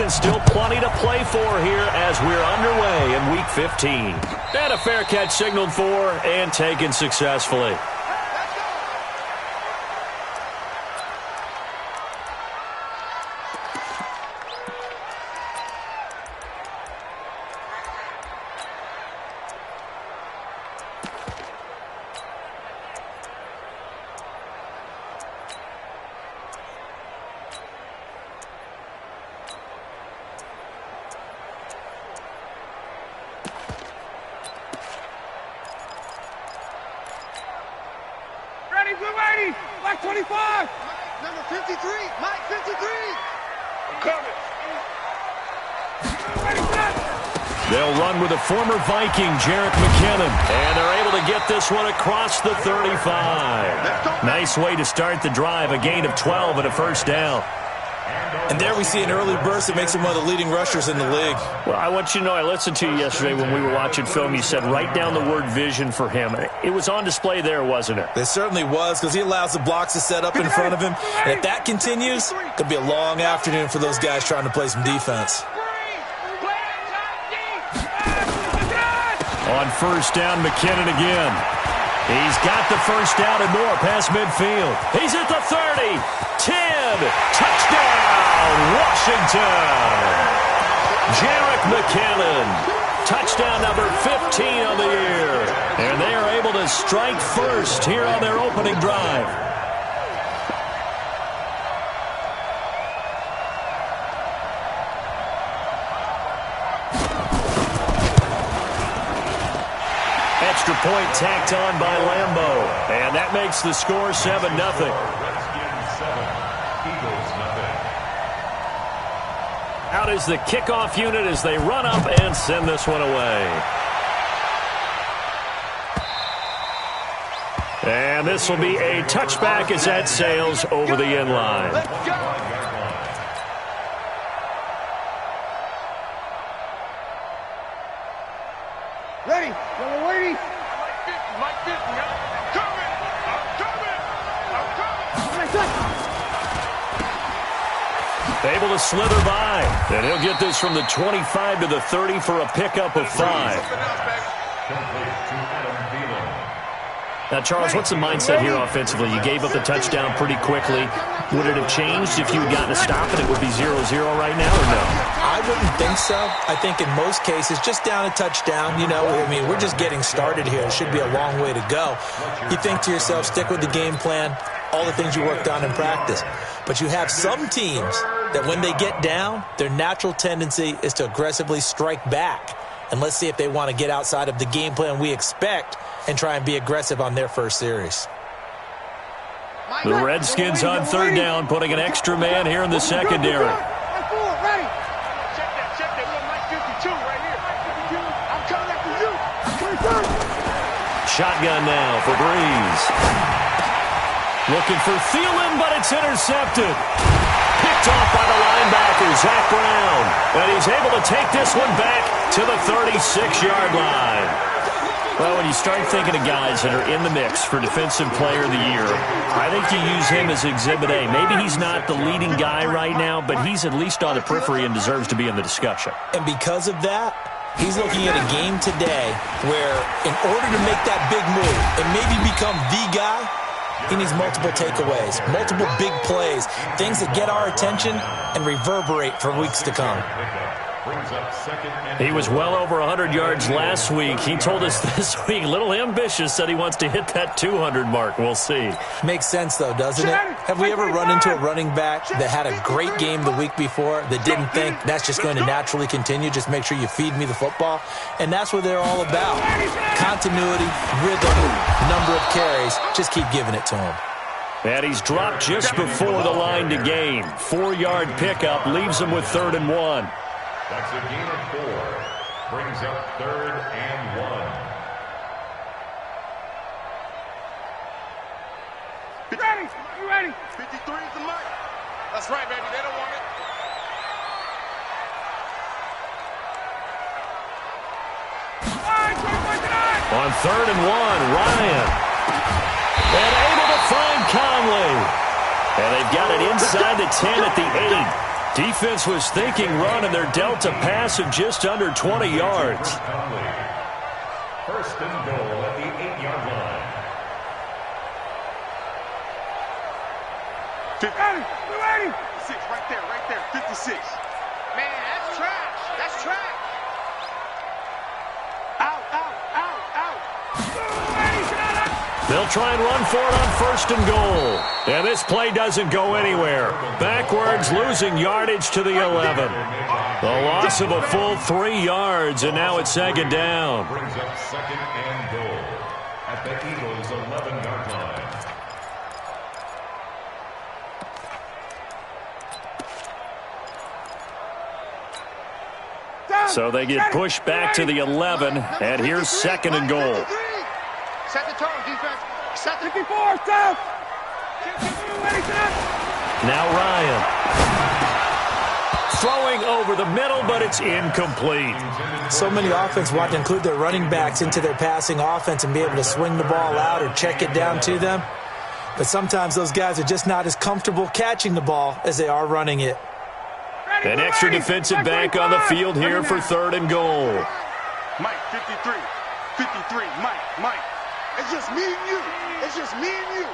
And still plenty to play for here as we're underway in Week 15. And a fair catch signaled for and taken successfully. Mike 25! Number 53! Mike 53! I'm coming! They'll run with a former Viking, Jarek McKinnon. And they're able to get this one across the 35. Nice way to start the drive. A gain of 12 and a first down. And there we see an early burst that makes him one of the leading rushers in the league. Well, I want you to know, I listened to you yesterday when we were watching film. You said write down the word vision for him. It was on display there, wasn't it? It certainly was, because he allows the blocks to set up in front of him. And if that continues, it could be a long afternoon for those guys trying to play some defense. On first down, McKinnon again. He's got the first down and more past midfield. He's at the 30, 10, touchdown, Washington. Jarek McKinnon, touchdown number 15 on the year. And they are able to strike first here on their opening drive. Extra point tacked on by Lambeau. And that makes the score 7-0. Out is the kickoff unit as they run up and send this one away. And this will be a touchback as that sails over the end line. Ready? We're waiting. Mike 50, I'm coming. Able to slither by. And he'll get this from the 25 to the 30 for a pickup of 5. Now, Charles, what's the mindset here offensively? You gave up the touchdown pretty quickly. Would it have changed if you had gotten a stop and it would be 0-0 right now, or no? I wouldn't think so. I think in most cases, just down a touchdown, we're just getting started here. It should be a long way to go. You think to yourself, stick with the game plan, all the things you worked on in practice. But you have some teams that when they get down, their natural tendency is to aggressively strike back. And let's see if they want to get outside of the game plan we expect and try and be aggressive on their first series. The Redskins on third down, putting an extra man here in the secondary. Check that. We're Mike 52 right here. I'm coming after you. Shotgun now for Breeze. Looking for Thielen, but it's intercepted. Picked off by the linebacker, Zach Brown. And he's able to take this one back to the 36-yard line. Well, when you start thinking of guys that are in the mix for Defensive Player of the Year, I think you use him as Exhibit A. Maybe he's not the leading guy right now, but he's at least on the periphery and deserves to be in the discussion. And because of that, he's looking at a game today where in order to make that big move and maybe become the guy, he needs multiple takeaways, multiple big plays, things that get our attention and reverberate for weeks to come. He was well over 100 yards last week. He told us this week, a little ambitious, said he wants to hit that 200 mark. We'll see. Makes sense, though, doesn't it? Have we ever run into a running back that had a great game the week before that didn't think that's just going to naturally continue? Just make sure you feed me the football. And that's what they're all about. Continuity, rhythm, number of carries. Just keep giving it to him. And he's dropped just before the line to gain. 4-yard pickup leaves him with 3rd and 1. That's a gain of 4. Brings up 3rd and 1. Ready? You ready? 53 is the mic. That's right, baby. They don't want it. On 3rd and 1, Ryan. And able to find Conley. And they've got it inside the 10 at the 8. Defense was thinking run, and they're dealt a pass of just under 20 yards. First and goal at the 8-yard line. 56, right there, 56. Man, that's trash. That's trash. Out. They'll try and run for it on first and goal. And this play doesn't go anywhere. Backwards, losing yardage to the 11. The loss of a full 3 yards, and now it's second down. Brings up second and goal at the Eagles' 11-yard line. So they get pushed back to the 11, and here's second and goal. Set the tone, defense. Set the 54, stop. Now Ryan. Throwing over the middle, but it's incomplete. So many offenses want to include their running backs into their passing offense and be able to swing the ball out or check it down to them. But sometimes those guys are just not as comfortable catching the ball as they are running it. An extra defensive back on the field here for third and goal. Mike, 53. 53, Mike. It's just me and you. It's just me and you.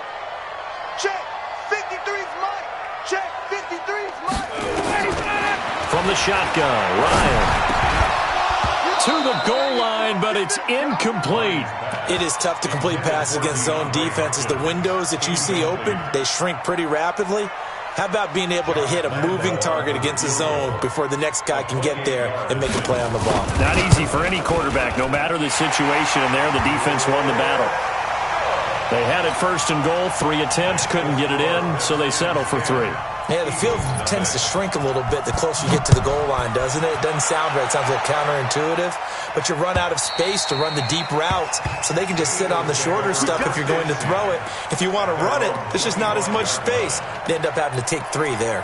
Check. 53's Mike. Check. 53's Mike. From the shotgun, Ryan. To the goal line, but it's incomplete. It is tough to complete passes against zone defenses. The windows that you see open, they shrink pretty rapidly. How about being able to hit a moving target against a zone before the next guy can get there and make a play on the ball? Not easy for any quarterback, no matter the situation, and there the defense won the battle. They had it first and goal, 3 attempts, couldn't get it in, so they settle for 3. Yeah, the field tends to shrink a little bit the closer you get to the goal line, doesn't it? It doesn't sound right. It sounds a little counterintuitive. But you run out of space to run the deep routes, so they can just sit on the shorter stuff if you're going to throw it. If you want to run it, there's just not as much space. They end up having to take 3 there.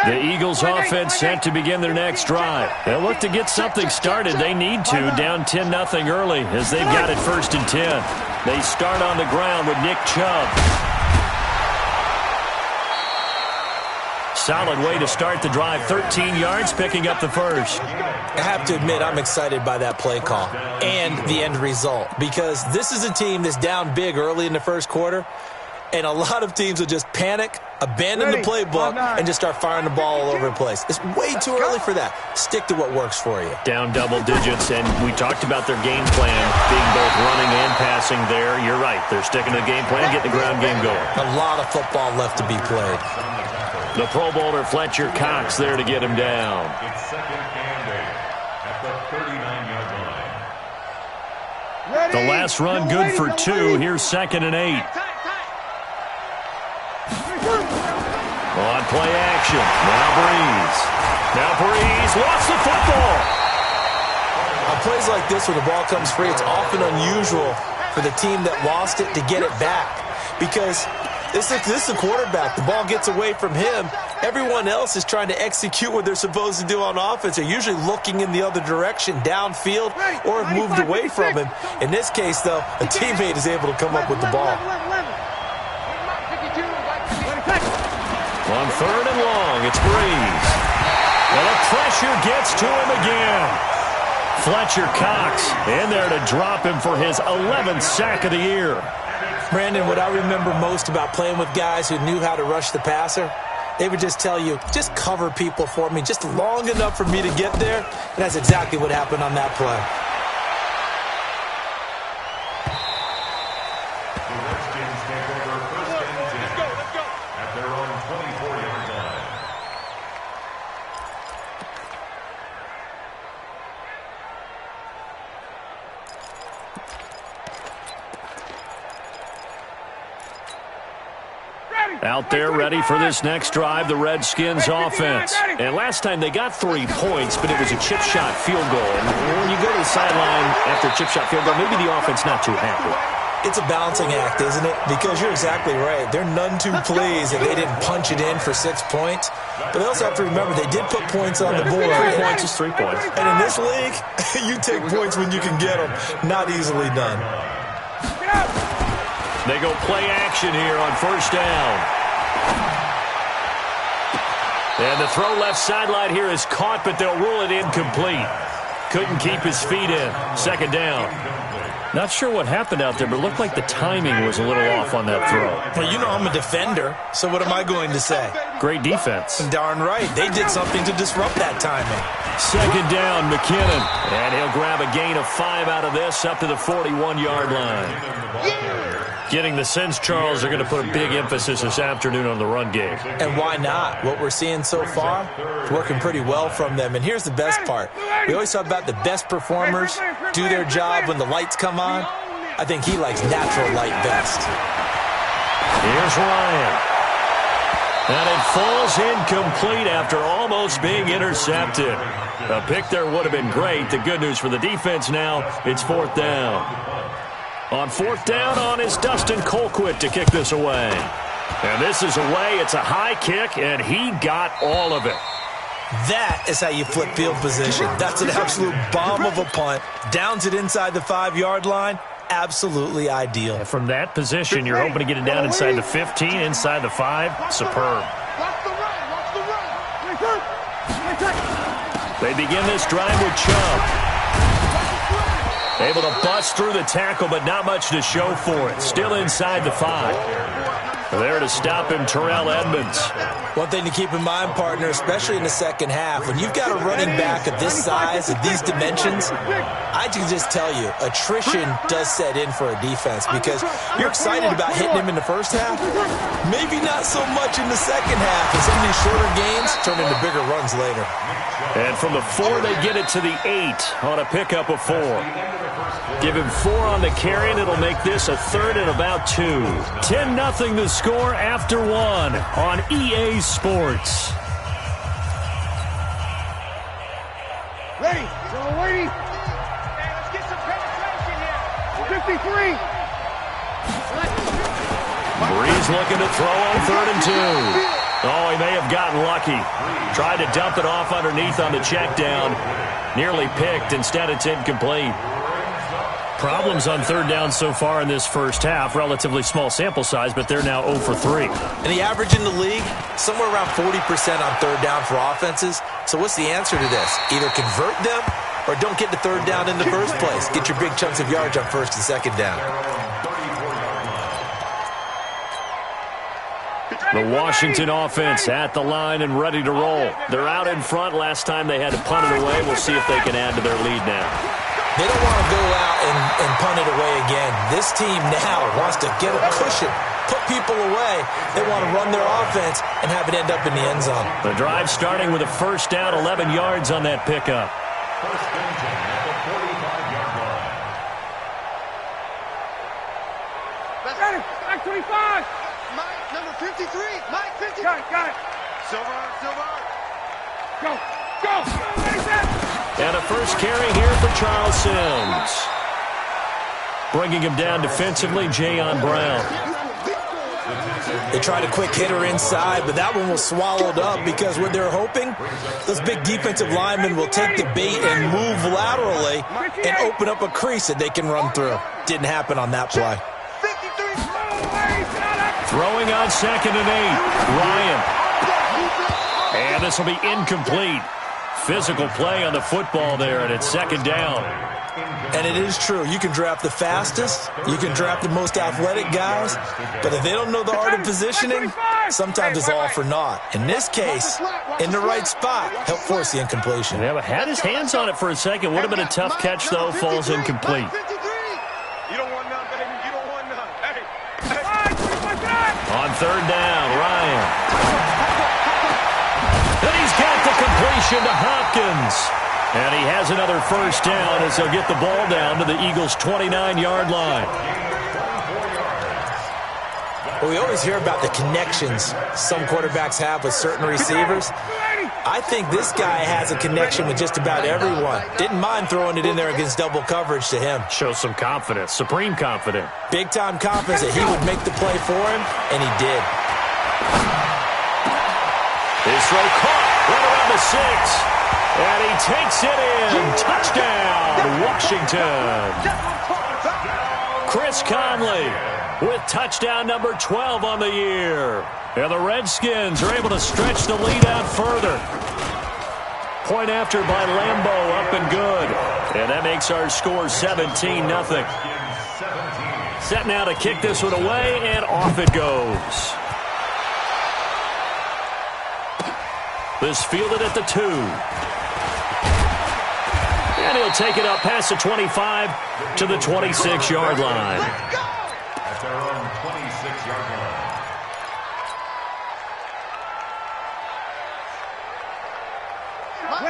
The Eagles offense set to begin their next drive. They'll look to get something started. They need to, down 10-0 early as they've got it first and 10. They start on the ground with Nick Chubb. Solid way to start the drive, 13 yards, picking up the first. I have to admit, I'm excited by that play call and the end result, because this is a team that's down big early in the first quarter, and a lot of teams will just panic, abandon the playbook, and just start firing the ball all over the place. It's way too early for that. Stick to what works for you. Down double digits, and we talked about their game plan being both running and passing there. You're right. They're sticking to the game plan, getting the ground game going. A lot of football left to be played. The Pro Bowler Fletcher Cox there to get him down. It's second and 8 at the 39-yard line. The last run good for 2. Here's second and 8. On play action. Now Breeze lost the football. On plays like this, when the ball comes free, it's often unusual for the team that lost it to get it back, because this is a quarterback. The ball gets away from him. Everyone else is trying to execute what they're supposed to do on offense. They're usually looking in the other direction, downfield, or have moved away from him. In this case, though, a teammate is able to come up with the ball. On third and long, it's Breeze. And the pressure gets to him again. Fletcher Cox in there to drop him for his 11th sack of the year. Brandon, what I remember most about playing with guys who knew how to rush the passer, they would just tell you, just cover people for me, just long enough for me to get there. And that's exactly what happened on that play. The Redskins take over first and 10 at their own 24-yard line. Out there ready for this next drive, the Redskins offense. And last time they got 3 points, but it was a chip shot field goal. And when you go to the sideline after a chip shot field goal, maybe the offense not too happy. It's a balancing act, isn't it? Because you're exactly right. They're none too pleased that they didn't punch it in for 6 points. But they also have to remember they did put points on the board. 3 points is 3 points. And in this league, you take points when you can get them. Not easily done. They go play action here on first down. And the throw left sideline here is caught, but they'll rule it incomplete. Couldn't keep his feet in. Second down. Not sure what happened out there, but it looked like the timing was a little off on that throw. Well, you know I'm a defender, so what am I going to say? Great defense. Darn right. They did something to disrupt that timing. Second down, McKinnon. And he'll grab a gain of 5 out of this up to the 41-yard line. Getting the sense, Charles, they're going to put a big emphasis this afternoon on the run game. And why not? What we're seeing so far is working pretty well from them. And here's the best part. We always talk about the best performers do their job when the lights come on. I think he likes natural light best. Here's Ryan. And it falls incomplete after almost being intercepted. A pick there would have been great. The good news for the defense now, it's fourth down. On fourth down on is Dustin Colquitt to kick this away. And this is away. It's a high kick, and he got all of it. That is how you flip field position. That's an absolute bomb of a punt. Downs it inside the 5-yard line. Absolutely ideal. And from that position, you're hoping to get it down inside the 15, inside the 5. Superb. They begin this drive with Chubb. Able to bust through the tackle, but not much to show for it. Still inside the 5. There to stop him, Terrell Edmonds. One thing to keep in mind, partner, especially in the second half, when you've got a running back of this size, of these dimensions, I can just tell you, attrition does set in for a defense because you're excited about hitting him in the first half, maybe not so much in the second half, and some of these shorter gains turn into bigger runs later. And from the 4, they get it to the 8 on a pickup of 4. Give him 4 on the carry, and it'll make this a third and about 2. 10-0 the score after 1 on EA Sports. Ready? So waiting. Okay, let's get some penetration here. 53. Breeze looking to throw on 3rd and 2. Oh, he may have gotten lucky. Tried to dump it off underneath on the check down. Nearly picked. Instead, it's incomplete. Problems on 3rd down so far in this first half. Relatively small sample size, but they're now 0 for 3. And the average in the league, somewhere around 40% on 3rd down for offenses. So what's the answer to this? Either convert them or don't get to 3rd down in the first place. Get your big chunks of yards on 1st and 2nd down. The Washington offense at the line and ready to roll. They're out in front. Last time they had to punt it away. We'll see if they can add to their lead now. They don't want to go out and punt it away again. This team now wants to get a cushion, put people away. They want to run their offense and have it end up in the end zone. The drive starting with a first down, 11 yards on that pickup. First and 10 at the 45-yard line. Ready? Mike 25. Mike, number 53. Mike, 53. Got it. Silver. Go. Ready, set. And a first carry here for Charles Sims. Bringing him down defensively, Jayon Brown. They tried a quick hitter inside, but that one was swallowed up because what they're hoping, those big defensive linemen will take the bait and move laterally and open up a crease that they can run through. Didn't happen on that play. Throwing on 2nd and 8. Ryan. And this will be incomplete. Physical play on the football there, and it's 2nd down. And it is true. You can draft the fastest. You can draft the most athletic guys. But if they don't know the art of positioning, sometimes it's all for naught. In this case, in the right spot, help force the incompletion. Yeah, but had his hands on it for a second. Would have been a tough catch, though. Falls incomplete. You don't want none, baby. You don't want none. Hey. On 3rd down, Ryan. And he's got the completion to Hopkins. And he has another first down as he'll get the ball down to the Eagles' 29-yard line. Well, we always hear about the connections some quarterbacks have with certain receivers. I think this guy has a connection with just about everyone. Didn't mind throwing it in there against double coverage to him. Shows some confidence, supreme confidence. Big-time confidence that he would make the play for him, and he did. His throw caught right around the 6. And he takes it in. Touchdown, Washington. Chris Conley with touchdown number 12 on the year. And the Redskins are able to stretch the lead out further. Point after by Lambeau, up and good. And that makes our score 17-0. Set now to kick this one away, and off it goes. This fielded at the 2. And he'll take it up past the 25 to the 26-yard line. At their own 26-yard line.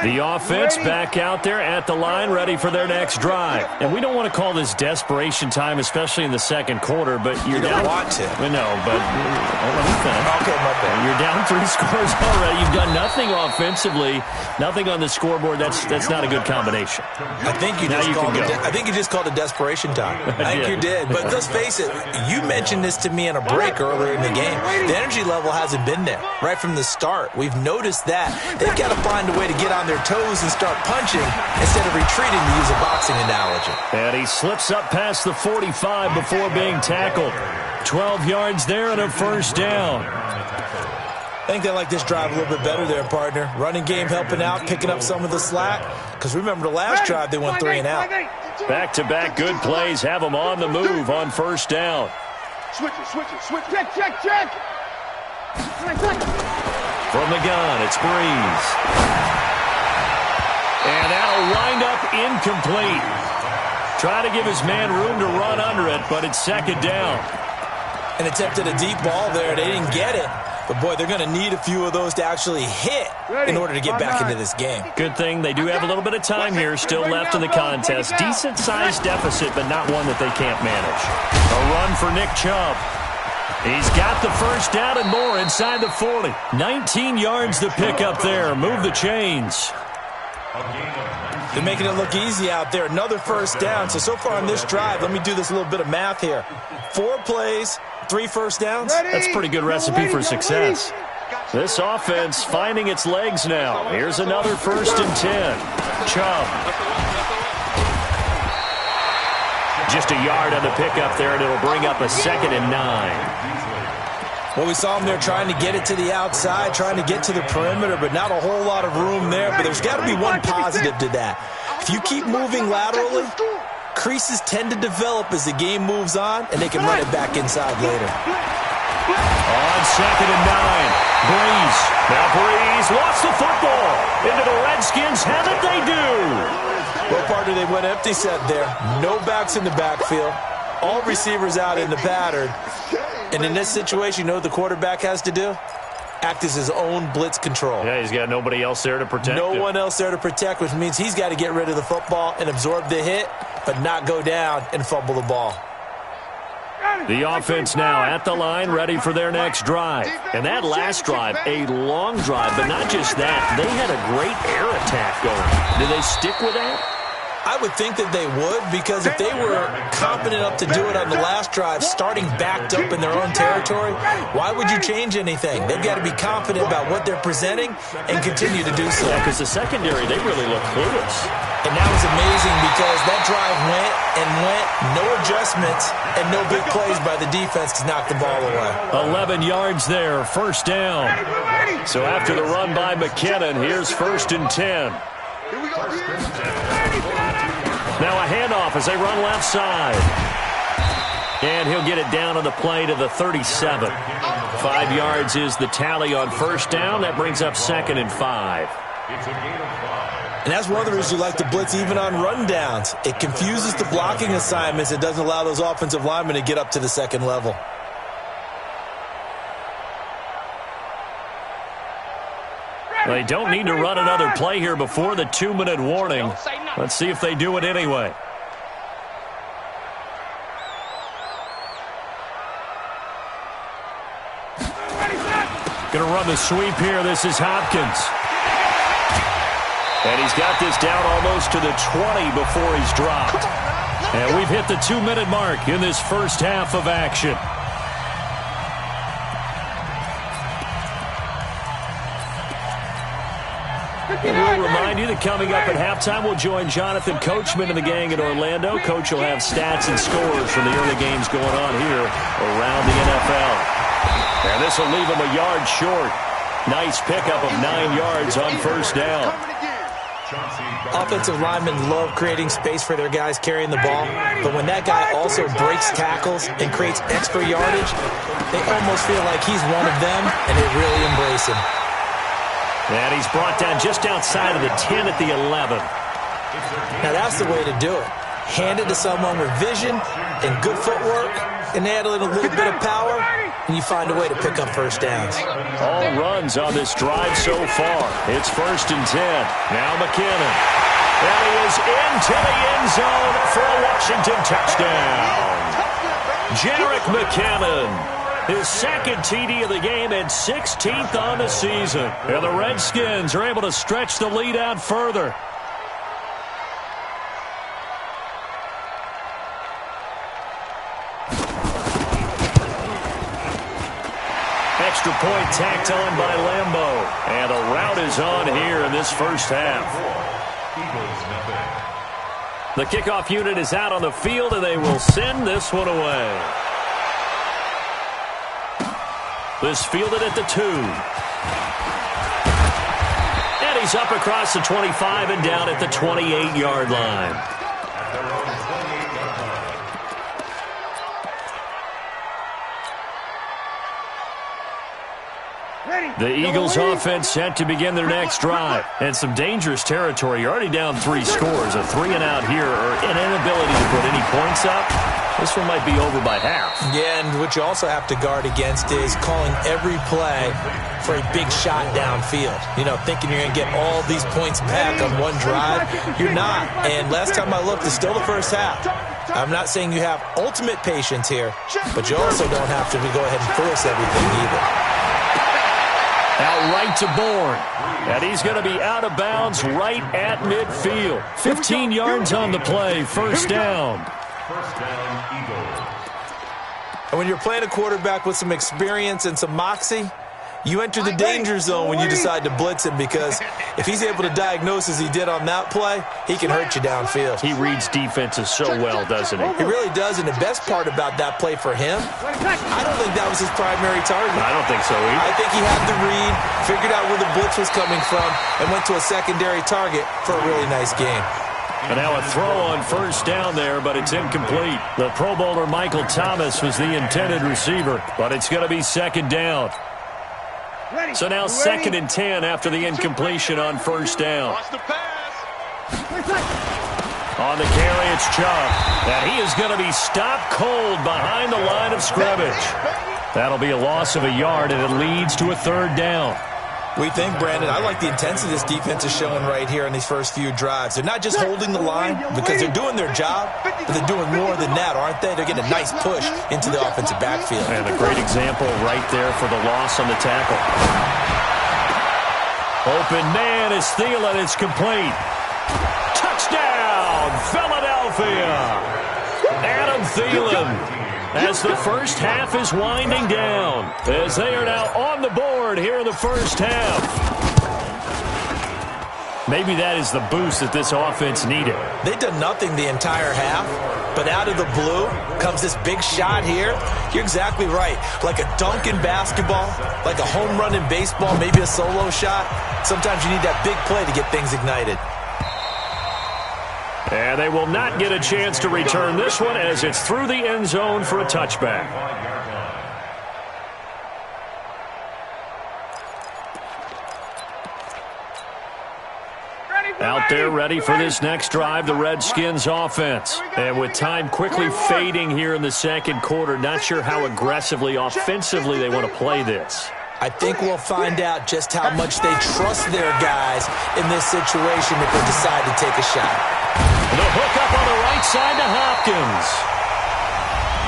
The offense back out there at the line, ready for their next drive. And we don't want to call this desperation time, especially in the second quarter, but you're down. You don't want to. No, but let me finish. Okay, my bad. You're down 3 scores already. You've done nothing offensively, nothing on the scoreboard. That's not a good combination. I think you just called it desperation time. I think you did. But let's face it, you mentioned this to me in a break earlier in the game. The energy level hasn't been there right from the start. We've noticed that. They've got to find a way to get on their toes and start punching instead of retreating, to use a boxing analogy. And he slips up past the 45 before being tackled. 12 yards there and a first down. I think they like this drive a little bit better there, partner. Running game helping out, picking up some of the slack. Because remember the last drive, they went 3 and out. Back-to-back good plays have them on the move on first down. Switch it. Check. From the gun, it's Breeze. And that'll wind up incomplete. Try to give his man room to run under it, but it's second down. And attempted a deep ball there. They didn't get it. But, boy, they're going to need a few of those to actually hit in order to get back into this game. Good thing they do have a little bit of time here still left in the contest. Decent-sized deficit, but not one that they can't manage. A run for Nick Chubb. He's got the first down and more inside the 40. 19 yards to pick up there. Move the chains. They're making it look easy out there. Another first down. So far on this drive, let me do this little bit of math here. 4 plays, 3 first downs. That's a pretty good recipe for success. This offense finding its legs now. Here's another 1st and 10. Chubb. Just a yard on the pickup there, and it'll bring up a 2nd and 9. Well, we saw him there trying to get it to the outside, trying to get to the perimeter, but not a whole lot of room there. But there's got to be one positive to that. If you keep moving laterally, creases tend to develop as the game moves on, and they can run it back inside later. On 2nd and 9, Breeze. Now Breeze lost the football. Into the Redskins have it, they do. Well, partner, they went empty set there. No backs in the backfield. All receivers out in the pattern. And in this situation, you know what the quarterback has to do? Act as his own blitz control. Yeah, he's got nobody else there to protect No him. one else there to protect, which means he's got to get rid of the football and absorb the hit, but not go down and fumble the ball. The offense now at the line, ready for their next drive. And that last drive, a long drive, but not just that. They had a great air attack going. Do they stick with that? I would think that they would, because if they were confident enough to do it on the last drive, starting backed up in their own territory, why would you change anything? They've got to be confident about what they're presenting and continue to do so. Yeah, because the secondary, they really look clueless. And that was amazing because that drive went and went, no adjustments, and no big plays by the defense to knock the ball away. 11 yards there, first down. So after the run by McKinnon, here's 1st and 10. Here we go. Now a handoff as they run left side. And he'll get it down on the play to the 37. 5 yards is the tally on first down. That brings up 2nd and 5. It's a gain of 5. And that's one of the reasons you like to blitz even on rundowns. It confuses the blocking assignments. It doesn't allow those offensive linemen to get up to the second level. They don't need to run another play here before the 2-minute warning. Let's see if they do it anyway. Going to run the sweep here. This is Hopkins. And he's got this down almost to the 20 before he's dropped. And we've hit the 2-minute mark in this first half of action. And we'll remind you that coming up at halftime, we'll join Jonathan Coachman and the gang in Orlando. Coach will have stats and scores from the early games going on here around the NFL. And this will leave him a yard short. Nice pickup of 9 yards on first down. Offensive linemen love creating space for their guys carrying the ball, but when that guy also breaks tackles and creates extra yardage, they almost feel like he's one of them, and they really embrace him. And he's brought down just outside of the 10 at the 11. Now that's the way to do it. Hand it to someone with vision and good footwork, and add a little bit of power, and you find a way to pick up first downs. All runs on this drive so far. It's 1st and 10. Now McKinnon. And he is into the end zone for a Washington touchdown. Jerick McKinnon. His second TD of the game and 16th on the season. And the Redskins are able to stretch the lead out further. Extra point tacked on by Lambeau. And a route is on here in this first half. The kickoff unit is out on the field, and they will send this one away. This fielded at the 2. And he's up across the 25 and down at the 28-yard line. The Eagles offense set to begin their next drive. And some dangerous territory. You're already down 3 scores. A 3-and-out here or an inability to put any points up. This one might be over by half. Yeah, and what you also have to guard against is calling every play for a big shot downfield. You know, thinking you're going to get all these points back on one drive. You're not. And last time I looked, it's still the first half. I'm not saying you have ultimate patience here, but you also don't have to go ahead and force everything either. Out right to Bourne. And he's going to be out of bounds right at midfield. 15 yards on the play. First down. First down, Eagles. And when you're playing a quarterback with some experience and some moxie, you enter the danger zone when you decide to blitz him, because if he's able to diagnose as he did on that play, he can hurt you downfield. He reads defenses so well, doesn't he? He really does, and the best part about that play for him, I don't think that was his primary target. I don't think so either. I think he had the read, figured out where the blitz was coming from, and went to a secondary target for a really nice game. And now a throw on first down there, but it's incomplete. The Pro Bowler Michael Thomas was the intended receiver, but it's going to be second down. So now 2nd and 10 after the incompletion on first down. On the carry, it's Chubb. And he is going to be stopped cold behind the line of scrimmage. That'll be a loss of a yard, and it leads to a 3rd down. We think, Brandon, I like the intensity this defense is showing right here in these first few drives. They're not just holding the line because they're doing their job, but they're doing more than that, aren't they? They're getting a nice push into the offensive backfield. And a great example right there for the loss on the tackle. Open man is Thielen. It's complete. Touchdown, Philadelphia. Adam Thielen. As the first half is winding down, as they are now on the board here in the first half. Maybe that is the boost that this offense needed. They've done nothing the entire half, but out of the blue comes this big shot here. You're exactly right. Like a dunk in basketball, like a home run in baseball, maybe a solo shot. Sometimes you need that big play to get things ignited. And they will not get a chance to return this one as it's through the end zone for a touchback. Out there ready for this next drive, the Redskins offense. And with time quickly fading here in the second quarter, not sure how aggressively, offensively they want to play this. I think we'll find out just how much they trust their guys in this situation if they decide to take a shot. The hook up on the right side to Hopkins.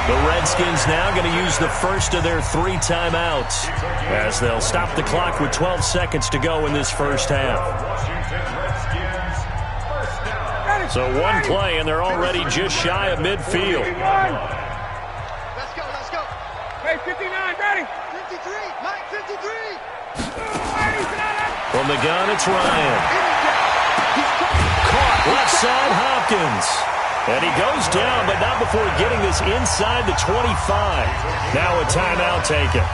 The Redskins now going to use the first of their 3 timeouts as they'll stop the clock with 12 seconds to go in this first half. So one play, and they're already just shy of midfield. Let's go, let's go. 59, ready. 53, Mike, 53. From the gun, it's Ryan. Caught left side, Hopkins. And he goes down, but not before getting this inside the 25. Now a timeout taken.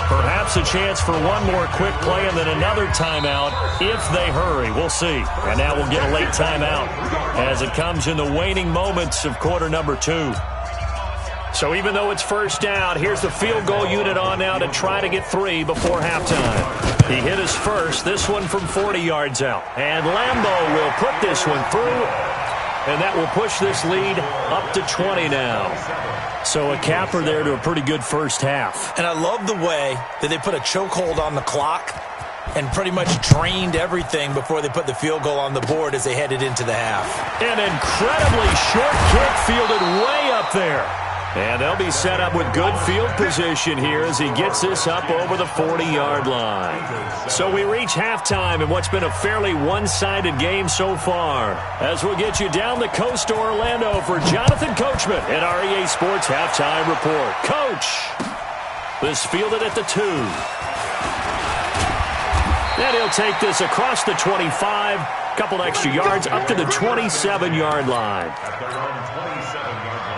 Perhaps a chance for one more quick play and then another timeout if they hurry. We'll see. And now we'll get a late timeout as it comes in the waning moments of quarter number 2. So even though it's first down, here's the field goal unit on now to try to get 3 before halftime. He hit his first, this one from 40 yards out. And Lambeau will put this one through, and that will push this lead up to 20 now. So a capper there to a pretty good first half. And I love the way that they put a chokehold on the clock and pretty much drained everything before they put the field goal on the board as they headed into the half. An incredibly short kick fielded way up there. And they'll be set up with good field position here as he gets this up over the 40-yard line. So we reach halftime in what's been a fairly one-sided game so far. As we'll get you down the coast to Orlando for Jonathan Coachman at our EA Sports Halftime Report. Coach, this fielded at the 2. And he'll take this across the 25, couple extra yards up to the 27-yard line. At their own 27-yard line.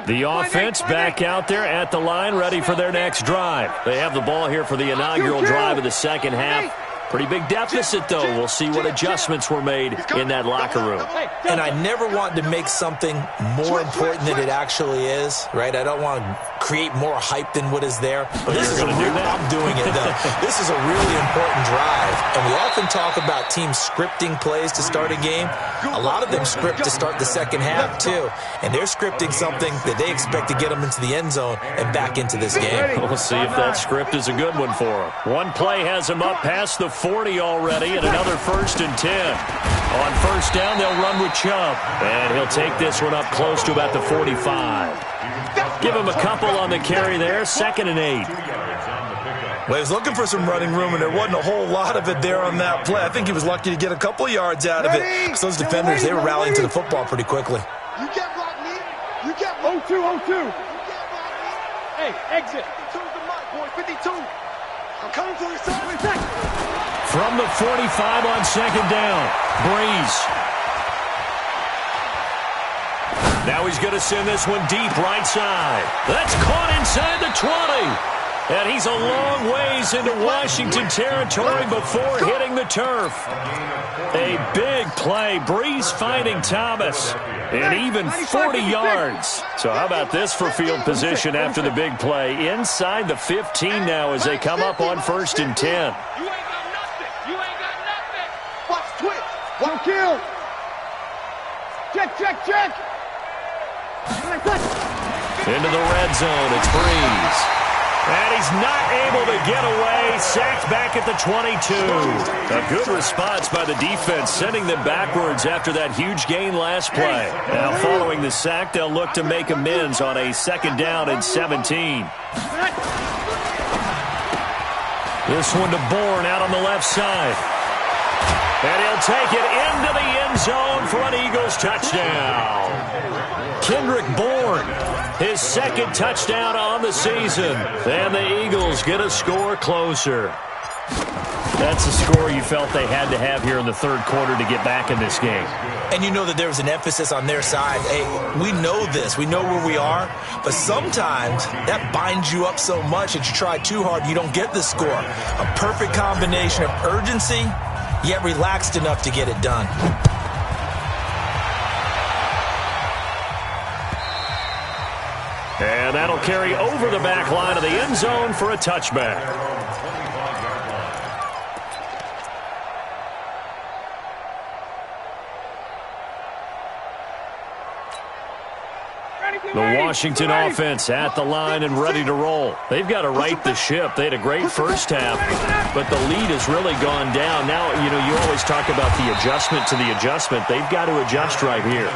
The offense back out there at the line, ready for their next drive. They have the ball here for the inaugural drive of the second half. Pretty big deficit, though. We'll see what adjustments were made in that locker room. And I never want to make something more important than it actually is, right? I don't want to create more hype than what is there. But this is a real, I'm doing it, though. This is a really important drive. And we often talk about teams scripting plays to start a game. A lot of them script to start the second half, too. And they're scripting something that they expect to get them into the end zone and back into this game. We'll see if that script is a good one for them. One play has them up past the 40 already, and another 1st and 10. On first down, they'll run with Chubb, and he'll take this one up close to about the 45. Give him a couple on the carry there, 2nd and 8. Well, he was looking for some running room, and there wasn't a whole lot of it there on that play. I think he was lucky to get a couple yards out of it, because those defenders, they were rallying to the football pretty quickly. You can't block me. You can't block 0-2, 0-2. You can't block me. Hey, exit. 52's the mic, boy. 52. I'm coming for your side. From the 45 on second down, Breeze. Now he's going to send this one deep right side. That's caught inside the 20. And he's a long ways into Washington territory before hitting the turf. A big play. Breeze finding Thomas. And even 40 yards. So how about this for field position after the big play? Inside the 15 now as they come up on 1st and 10. You ain't got nothing. You ain't got nothing. Watch twitch. One kill. Check, check, check. Into the red zone. It's Breeze. And he's not able to get away. Sacked back at the 22. A good response by the defense, sending them backwards after that huge gain last play. Now following the sack, they'll look to make amends on a 2nd down and 17. This one to Bourne out on the left side. And he'll take it into the end zone for an Eagles touchdown. Kendrick Bourne, his 2nd touchdown on the season. And the Eagles get a score closer. That's a score you felt they had to have here in the 3rd quarter to get back in this game. And you know that there was an emphasis on their side. Hey, we know this. We know where we are. But sometimes that binds you up so much that you try too hard, you don't get the score. A perfect combination of urgency, yet relaxed enough to get it done. And that'll carry over the back line of the end zone for a touchback. The Washington offense at the line and ready to roll. They've got to right the ship. They had a great first half, but the lead has really gone down. Now, you always talk about the adjustment to the adjustment. They've got to adjust right here.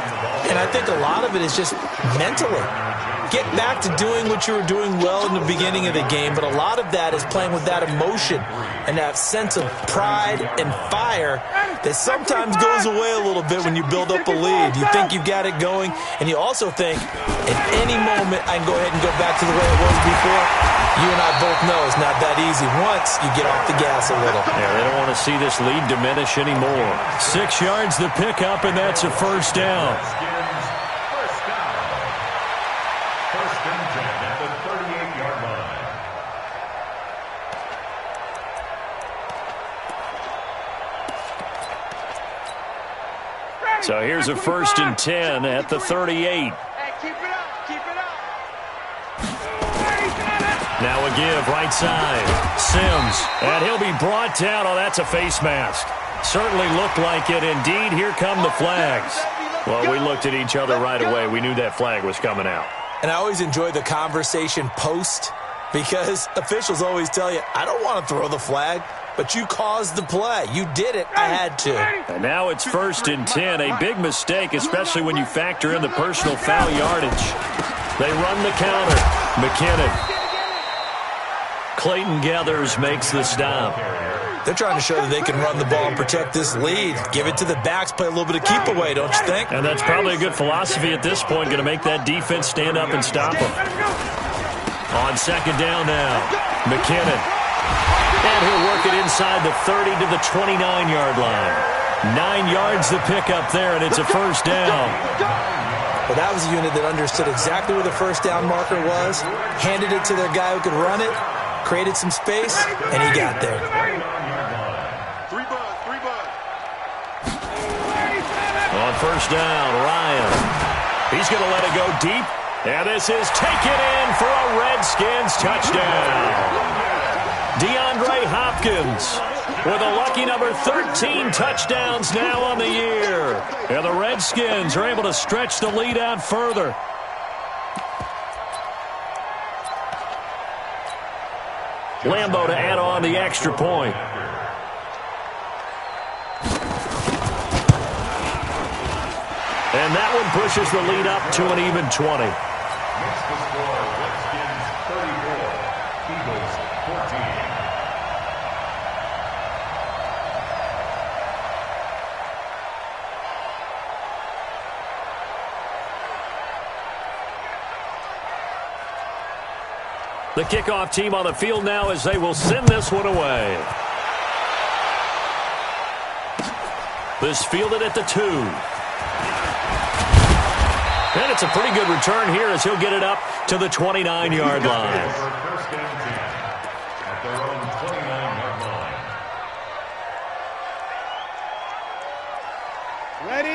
And I think a lot of it is just mentally. Get back to doing what you were doing well in the beginning of the game, but a lot of that is playing with that emotion and that sense of pride and fire that sometimes goes away a little bit when you build up a lead. You think you've got it going, and you also think, at any moment, I can go ahead and go back to the way it was before. You and I both know it's not that easy once you get off the gas a little. Yeah, they don't want to see this lead diminish anymore. 6 yards the pickup, and that's a first down. First and 10 at the 38-yard line. So here's a first and 10 at the 38. Hey, keep it up. Keep it up. Now a give, right side. Sims, and he'll be brought down. Oh, that's a face mask. Certainly looked like it. Indeed, here come the flags. Well, we looked at each other right away. We knew that flag was coming out. And I always enjoy the conversation post, because officials always tell you, I don't want to throw the flag, but you caused the play. You did it. I had to. And now it's first and 10. A big mistake, especially when you factor in the personal foul yardage. They run the counter. McKinnon. Clayton Gathers makes the stop. They're trying to show that they can run the ball and protect this lead. Give it to the backs, play a little bit of keep away, don't you think? And that's probably a good philosophy at this point, going to make that defense stand up and stop them. On second down now, McKinnon. And he'll work it inside the 30 to the 29-yard line. 9 yards the pickup there, and it's a first down. Well, that was a unit that understood exactly where the first down marker was, handed it to their guy who could run it, created some space, and he got there. Three bud. On first down, Ryan. He's going to let it go deep, and this is taken in for a Redskins touchdown. DeAndre Hopkins with a lucky number 13 touchdowns now on the year. And the Redskins are able to stretch the lead out further. Lambo to add on the extra point. And that one pushes the lead up to an even 20. Makes the score Redskins 34, Eagles 14. The kickoff team on the field now as they will send this one away. This fielded at the 2. And it's a pretty good return here as he'll get it up to the 29-yard line. First and 10 at their own 29-yard line.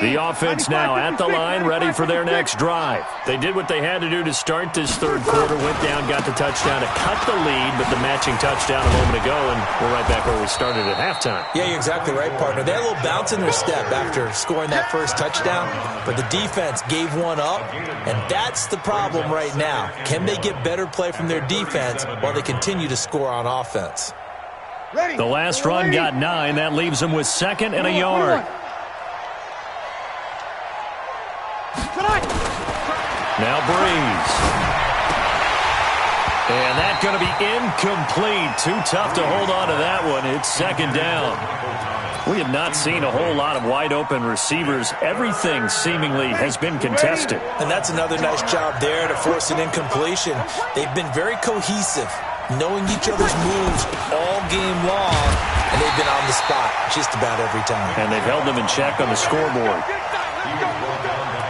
The offense now at the line, ready for their next drive. They did what they had to do to start this third quarter, went down, got the touchdown to cut the lead, but the matching touchdown a moment ago, and we're right back where we started at halftime. Yeah, you're exactly right, partner. They had a little bounce in their step after scoring that first touchdown, but the defense gave one up, and that's the problem right now. Can they get better play from their defense while they continue to score on offense? The last run got 9. That leaves them with second and a yard. Now Breeze. And that's going to be incomplete. Too tough to hold on to that one. It's second down. We have not seen a whole lot of wide-open receivers. Everything seemingly has been contested. And that's another nice job there to force an incompletion. They've been very cohesive, knowing each other's moves all game long, and they've been on the spot just about every time. And they've held them in check on the scoreboard.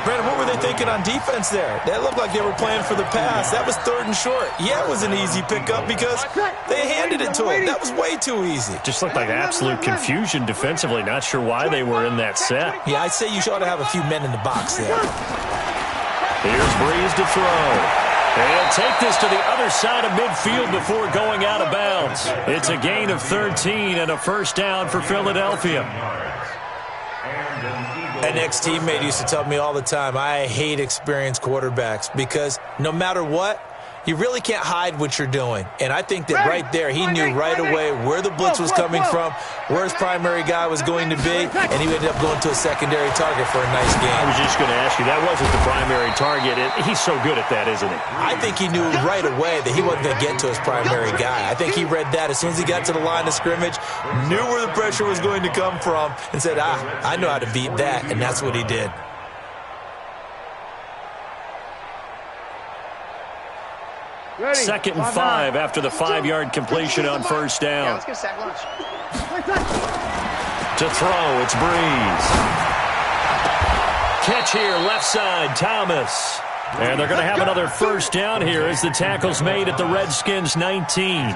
Brandon, what were they thinking on defense there? They looked like they were playing for the pass. That was third and short. Yeah, it was an easy pickup because they handed it to him. That was way too easy. Just looked like absolute confusion defensively. Not sure why they were in that set. Yeah, I'd say you ought to have a few men in the box there. Here's Breeze to throw. And he'll take this to the other side of midfield before going out of bounds. It's a gain of 13 and a first down for Philadelphia. An ex-teammate used to tell me all the time, I hate experienced quarterbacks because no matter what, You really can't hide what you're doing. And I think that right there, he knew right away where the blitz was coming from, where his primary guy was going to be, and he ended up going to a secondary target for a nice game. I was just going to ask you, that wasn't the primary target. He's so good at that, isn't he? I think he knew right away that he wasn't going to get to his primary guy. I think he read that as soon as he got to the line of scrimmage, knew where the pressure was going to come from, and said, I know how to beat that, and that's what he did. Second and 5 after the 5-yard completion on first down. Yeah, let's get a sack lunch. To throw, it's Breeze. Catch here, left side, Thomas. And they're going to have another first down here as the tackle's made at the Redskins' 19.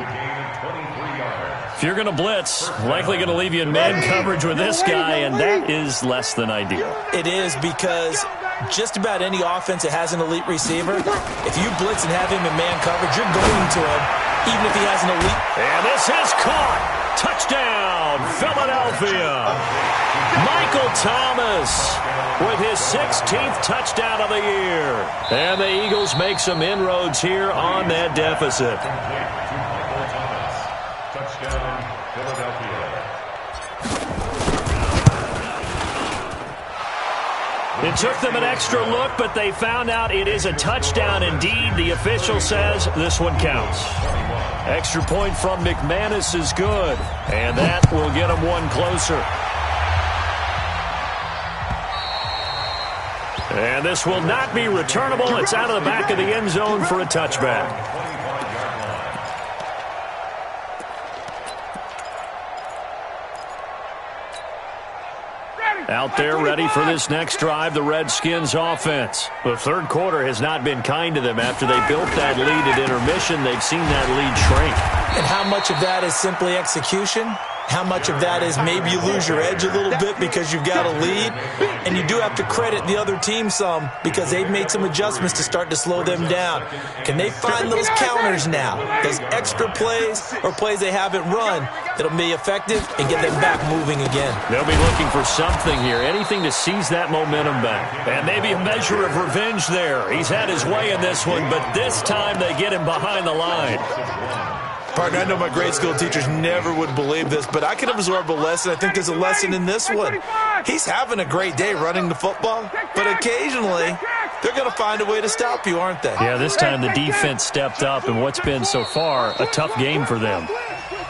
If you're going to blitz, likely going to leave you in man coverage with this guy, and that is less than ideal. It is, because just about any offense that has an elite receiver, if you blitz and have him in man coverage, you're going to him, even if he has an elite. And this is caught. Touchdown, Philadelphia. Michael Thomas with his 16th touchdown of the year. And the Eagles make some inroads here on that deficit. Touchdown, Philadelphia. It took them an extra look, but they found out it is a touchdown indeed. The official says this one counts. Extra point from McManus is good, and that will get them one closer. And this will not be returnable. It's out of the back of the end zone for a touchback. Out there ready for this next drive, the Redskins offense. The third quarter has not been kind to them. After they built that lead at intermission, they've seen that lead shrink. And how much of that is simply execution? How much of that is maybe you lose your edge a little bit because you've got a lead? And you do have to credit the other team some, because they've made some adjustments to start to slow them down. Can they find those counters now, those extra plays or plays they haven't run that'll be effective and get them back moving again? They'll be looking for something here, anything to seize that momentum back. And maybe a measure of revenge there. He's had his way in this one, but this time they get him behind the line. Partner, I know my grade school teachers never would believe this, but I can absorb a lesson. I think there's a lesson in this one. He's having a great day running the football, but occasionally they're going to find a way to stop you, aren't they? Yeah, this time the defense stepped up in what's been so far a tough game for them.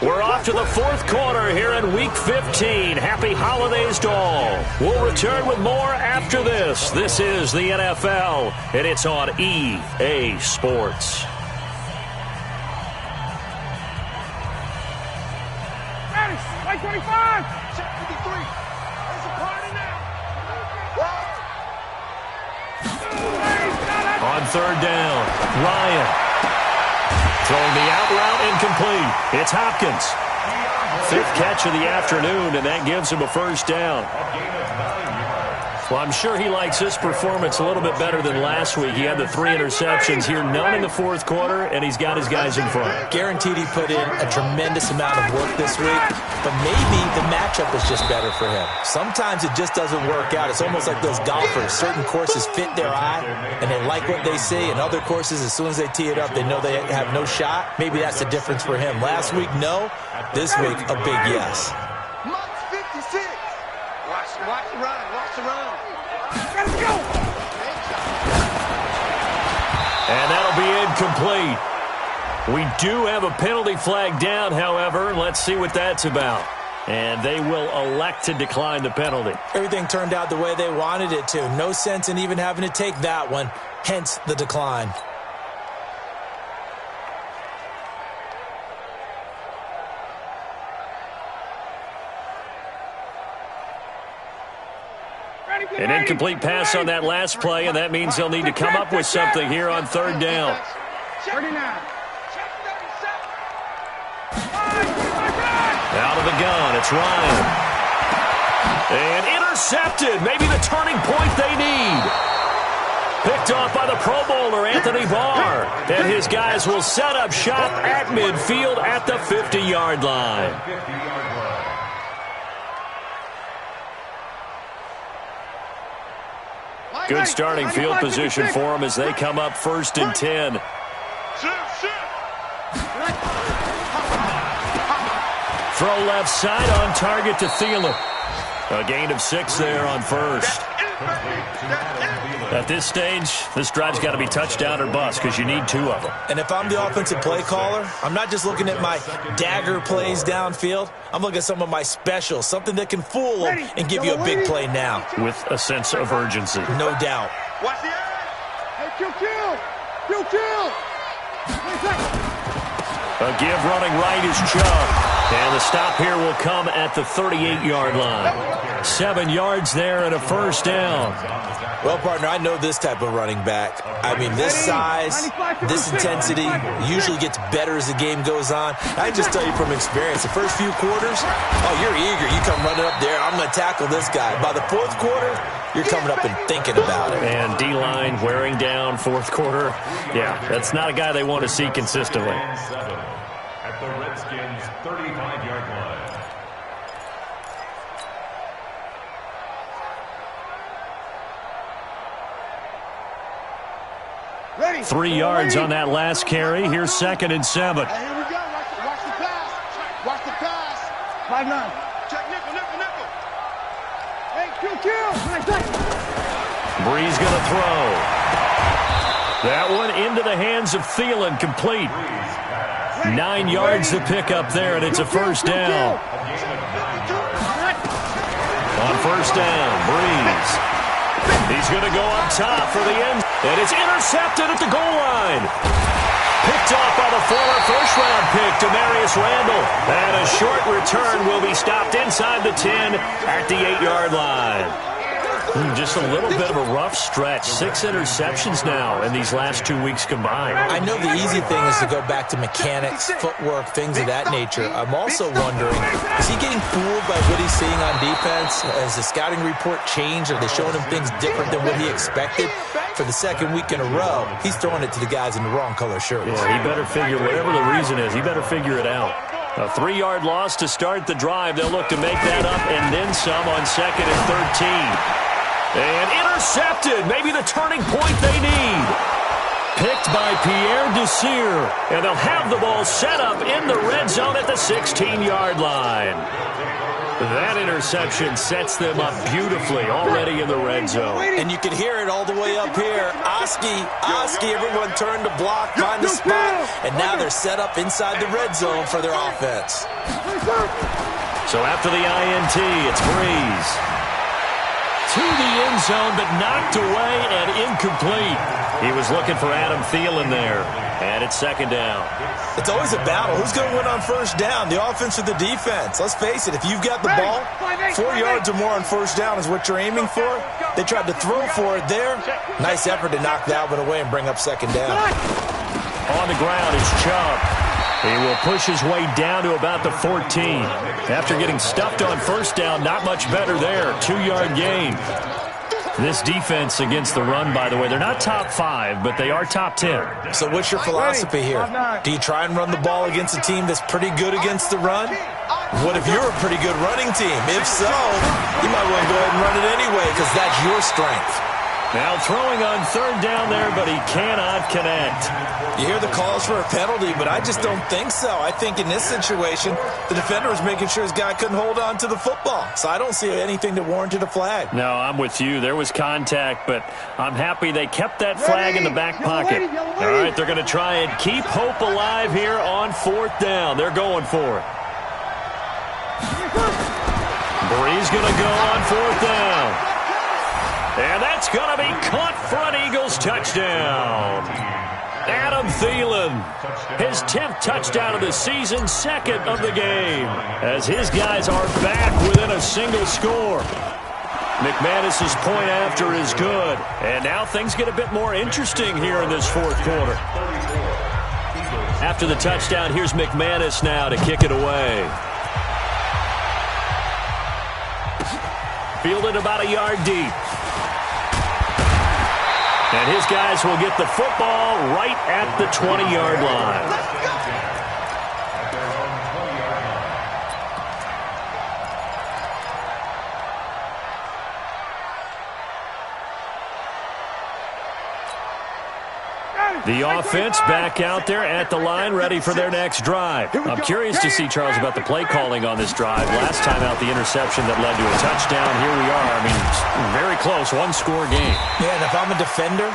We're off to the fourth quarter here in Week 15. Happy holidays to all. We'll return with more after this. This is the NFL, and it's on EA Sports. White 25! Check 53. There's a party now. On third down, Ryan. Throwing the out route incomplete. It's Hopkins. Fifth catch of the afternoon, and that gives him a first down. Well, I'm sure he likes this performance a little bit better than last week. He had the 3 interceptions here, none in the fourth quarter, and he's got his guys in front. Guaranteed he put in a tremendous amount of work this week, but maybe the matchup is just better for him. Sometimes it just doesn't work out. It's almost like those golfers. Certain courses fit their eye, and they like what they see, and other courses, as soon as they tee it up, they know they have no shot. Maybe that's the difference for him. Last week, no. This week, a big yes. Mike's 56. Watch the run. Watch the run. Let's go! And that'll be incomplete. We do have a penalty flag down, however. Let's see what that's about. And they will elect to decline the penalty. Everything turned out the way they wanted it to. No sense in even having to take that one, hence the decline. An incomplete pass on that last play, and that means they'll need to come up with something here on third down. 39. Out of the gun, it's Ryan. And intercepted, maybe the turning point they need. Picked off by the Pro Bowler, Anthony Barr. And his guys will set up shop at midfield at the 50-yard line. Good starting field position for them as they come up 1st and 10. Throw left side on target to Thielen. A gain of 6 there on first. At this stage, this drive's got to be touchdown or bust because you need 2 of them. And if I'm the offensive play caller, I'm not just looking at my dagger plays downfield. I'm looking at some of my specials, something that can fool them and give you a big play now. With a sense of urgency. No doubt. Watch the eye. Hey, kill. A give running right is Chubb. And the stop here will come at the 38-yard line. 7 yards there and a first down. Well, partner, I know this type of running back. I mean, this size, this intensity usually gets better as the game goes on. I can just tell you from experience, the first few quarters, oh, you're eager. You come running up there, I'm going to tackle this guy. By the fourth quarter, you're coming up and thinking about it. And D-line wearing down fourth quarter. Yeah, that's not a guy they want to see consistently. At the Redskins' 35-yard line. Ready. 3 yards on that last carry. Here's 2nd and 7. Hey, here we go. Watch the pass. Watch the pass. 5-9. Check nickel. Hey, kill. Breeze going to throw. That one into the hands of Thielen, complete. 9 yards to pick up there, and it's a first down. On first down, Breeze. He's going to go up top for the end, and it's intercepted at the goal line. Picked off by the former first-round pick, Demarius Randall. And a short return will be stopped inside the 10 at the 8-yard line. Just a little bit of a rough stretch. 6 interceptions now in these last 2 weeks combined. I know the easy thing is to go back to mechanics, footwork, things of that nature. I'm also wondering, is he getting fooled by what he's seeing on defense? Has the scouting report changed? Are they showing him things different than what he expected? For the second week in a row, he's throwing it to the guys in the wrong color shirts. Yeah, he better figure, whatever the reason is, he better figure it out. A 3-yard loss to start the drive. They'll look to make that up and then some on 2nd and 13. And intercepted, maybe the turning point they need. Picked by Pierre Desir. And they'll have the ball set up in the red zone at the 16-yard line. That interception sets them up beautifully already in the red zone. And you can hear it all the way up here. Oski, everyone turned to block, find the spot, and now they're set up inside the red zone for their offense. So after the INT, it's Breeze. To the end zone, but knocked away and incomplete. He was looking for Adam Thielen there. And it's 2nd down. It's always a battle. Who's going to win on first down, the offense or the defense? Let's face it, if you've got the ball, 4 yards or more on first down is what you're aiming for. They tried to throw for it there. Nice effort to knock that one away and bring up 2nd down. On the ground is Chubb. He will push his way down to about the 14. After getting stuffed on first down, not much better there. 2-yard gain. This defense against the run, by the way, they're not top 5, but they are top 10. So what's your philosophy here? Do you try and run the ball against a team that's pretty good against the run? What if you're a pretty good running team? If so, you might want to go ahead and run it anyway because that's your strength. Now throwing on 3rd down there, but he cannot connect. You hear the calls for a penalty, but I just don't think so. I think in this situation, the defender was making sure his guy couldn't hold on to the football. So I don't see anything that warranted a flag. No, I'm with you. There was contact, but I'm happy they kept that flag in the back pocket. All right, they're going to try and keep hope alive here on 4th down. They're going for it. Breeze going to go on 4th down. And that's going to be caught for an Eagles touchdown. Adam Thielen, his 10th touchdown of the season, 2nd of the game, as his guys are back within a single score. McManus's point after is good, and now things get a bit more interesting here in this 4th quarter. After the touchdown, here's McManus now to kick it away. Fielded about a yard deep. And his guys will get the football right at the 20-yard line. The offense back out there at the line, ready for their next drive. I'm curious to see, Charles, about the play calling on this drive. Last time out, the interception that led to a touchdown. Here we are. I mean, very close, one-score game. Yeah, and if I'm a defender,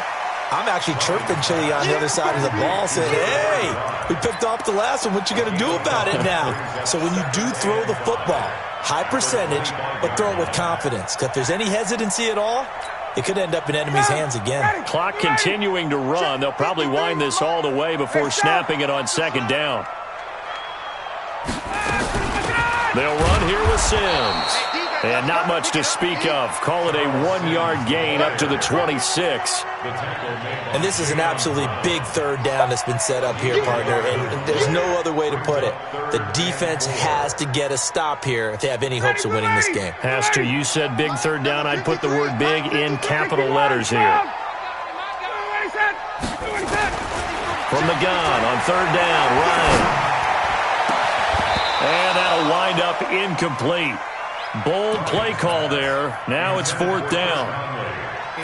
I'm actually chirping Chili on the other side of the ball, saying, hey, we picked off the last one. What you going to do about it now? So when you do throw the football, high percentage, but throw it with confidence. Because if there's any hesitancy at all, it could end up in enemy's hands again. Clock continuing to run. They'll probably wind this all the way before snapping it on second down. They'll run here with Sims. And not much to speak of. Call it a 1-yard gain up to the 26. And this is an absolutely big third down that's been set up here, partner. And there's no other way to put it. The defense has to get a stop here if they have any hopes of winning this game. Has to. You said big third down. I'd put the word big in capital letters here. From the gun on third down, Ryan. And that'll wind up incomplete. Bold play call there. Now it's fourth down.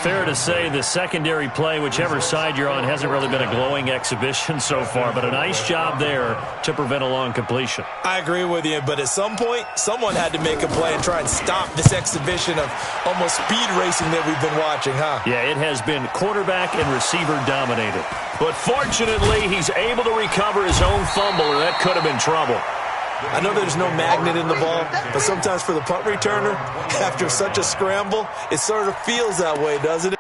Fair to say the secondary play, whichever side you're on, hasn't really been a glowing exhibition so far, but a nice job there to prevent a long completion. I agree with you, but at some point, someone had to make a play and try and stop this exhibition of almost speed racing that we've been watching, huh? Yeah, it has been quarterback and receiver dominated. But fortunately, he's able to recover his own fumble, or that could have been trouble. I know there's no magnet in the ball, but sometimes for the punt returner, after such a scramble, it sort of feels that way, doesn't it?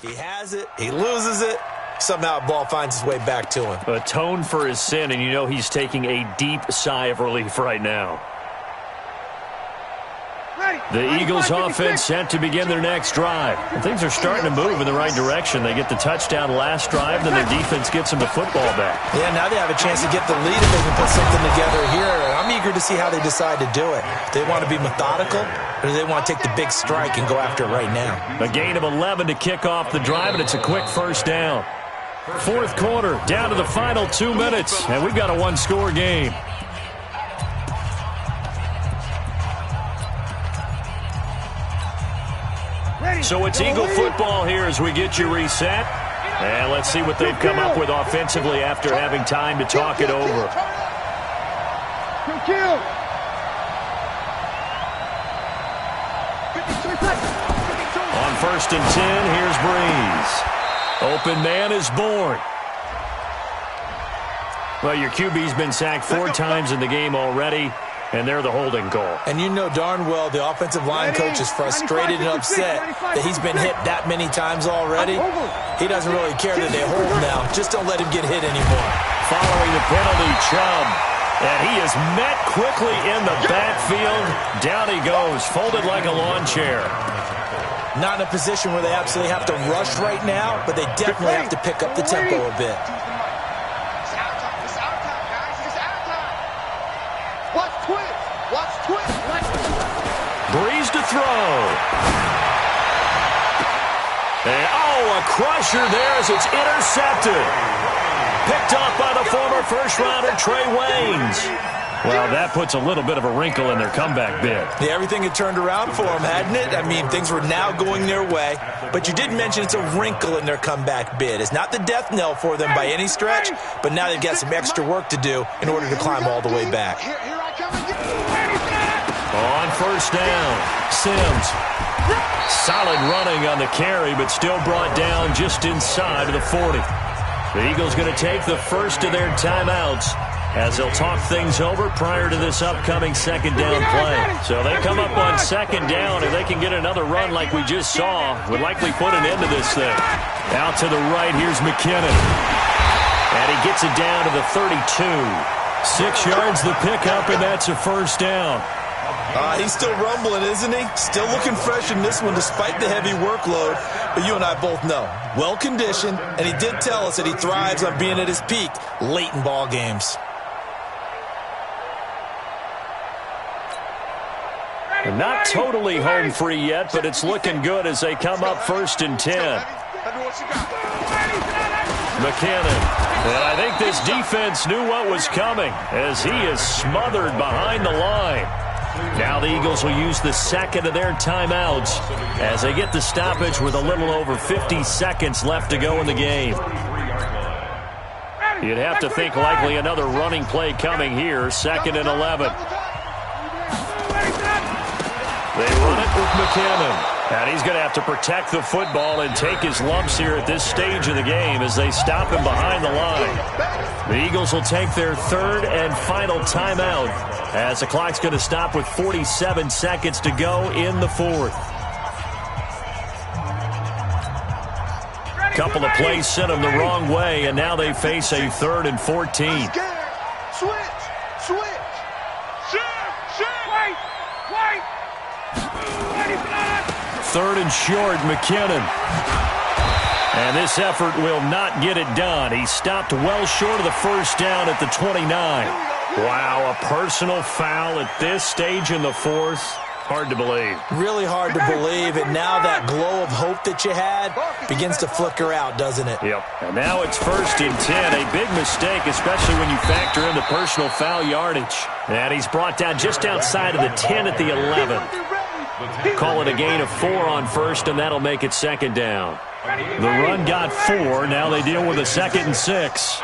He has it. He loses it. Somehow the ball finds its way back to him. Atone for his sin, and you know he's taking a deep sigh of relief right now. The Eagles offense set to begin their next drive. And things are starting to move in the right direction. They get the touchdown last drive, then their defense gets them the football back. Yeah, now they have a chance to get the lead if they can put something together here. I'm eager to see how they decide to do it. Do they want to be methodical, or do they want to take the big strike and go after it right now? A gain of 11 to kick off the drive, and it's a quick first down. Fourth quarter, down to the final 2 minutes, and we've got a one-score game. So it's Eagle football here as we get you reset. And let's see what they've come up with offensively after having time to talk it over. On 1st and 10, here's Breeze. Open man is born. Well, your QB's been sacked 4 times in the game already, and they're the holding call. And you know darn well the offensive line coach is frustrated and upset that he's been hit that many times already. He doesn't really care that they hold now. Just don't let him get hit anymore. Following the penalty, Chubb. And he is met quickly in the backfield. Down he goes, folded like a lawn chair. Not in a position where they absolutely have to rush right now, but they definitely have to pick up the tempo a bit. Breeze to throw. And, a crusher there as it's intercepted. Picked off by the former first-rounder Trey Waynes. Well, that puts a little bit of a wrinkle in their comeback bid. Yeah, everything had turned around for them, hadn't it? I mean, things were now going their way. But you did mention it's a wrinkle in their comeback bid. It's not the death knell for them by any stretch, but now they've got some extra work to do in order to climb all the way back. On 1st down, Sims. Solid running on the carry, but still brought down just inside of the 40. The Eagles going to take the first of their timeouts as they'll talk things over prior to this upcoming second down play. So they come up on second down, and they can get another run like we just saw. Would likely put an end to this thing. Out to the right, here's McKinnon. And he gets it down to the 32. 6 yards the pickup, and that's a first down. He's still rumbling, isn't he? Still looking fresh in this one despite the heavy workload. But you and I both know, well-conditioned, and he did tell us that he thrives on being at his peak late in ball games. Not totally home free yet, but it's looking good as they come up 1st and 10. McKinnon. And I think this defense knew what was coming as he is smothered behind the line. Now the Eagles will use the second of their timeouts as they get the stoppage with a little over 50 seconds left to go in the game. You'd have to think likely another running play coming here, 2nd and 11. They run it with McKinnon. And he's going to have to protect the football and take his lumps here at this stage of the game as they stop him behind the line. The Eagles will take their 3rd and final timeout as the clock's going to stop with 47 seconds to go in the 4th. Couple of plays sent them the wrong way, and now they face a 3rd and 14. Switch. Wait. 3rd and short, McKinnon. And this effort will not get it done. He stopped well short of the first down at the 29. Wow, a personal foul at this stage in the 4th. Hard to believe. Really hard to believe, and now that glow of hope that you had begins to flicker out, doesn't it? Yep. And now it's 1st and 10. A big mistake, especially when you factor in the personal foul yardage. And he's brought down just outside of the 10 at the 11. Call it a gain of 4 on 1st, and that'll make it 2nd down. The run got 4. Now they deal with a 2nd and 6.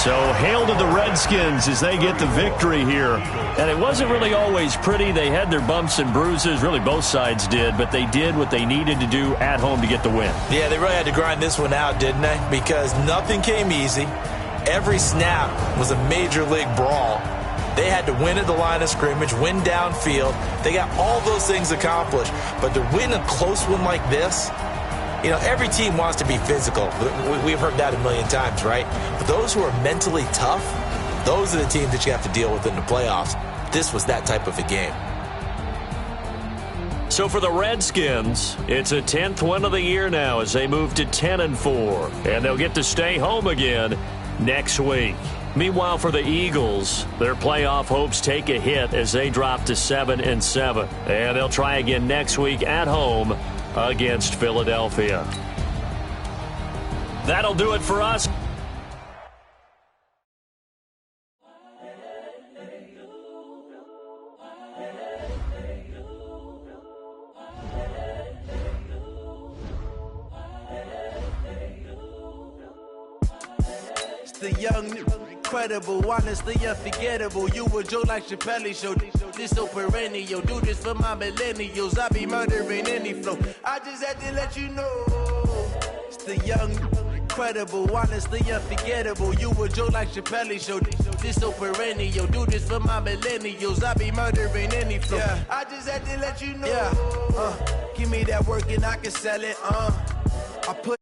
So hail to the Redskins as they get the victory here. And it wasn't really always pretty. They had their bumps and bruises. Really, both sides did. But they did what they needed to do at home to get the win. Yeah, they really had to grind this one out, didn't they? Because nothing came easy. Every snap was a major league brawl. They had to win at the line of scrimmage, win downfield. They got all those things accomplished. But to win a close one like this, you know, every team wants to be physical. We've heard that a million times, right? But those who are mentally tough, those are the teams that you have to deal with in the playoffs. This was that type of a game. So for the Redskins, it's a 10th win of the year now as they move to 10-4. And they'll get to stay home again next week. Meanwhile, for the Eagles, their playoff hopes take a hit as they drop to 7-7. And they'll try again next week at home against Philadelphia. That'll do it for us. It's the young, incredible, honestly unforgettable. You a Joe like Chappelle show. This so perennial. Do this for my millennials. I be murdering any flow. I just had to let you know. It's the young, incredible, honestly unforgettable. You a Joe like Chappelle show. This so perennial. Do this for my millennials. I be murdering any flow. Yeah. I just had to let you know. Yeah. Give me that work and I can sell it. I put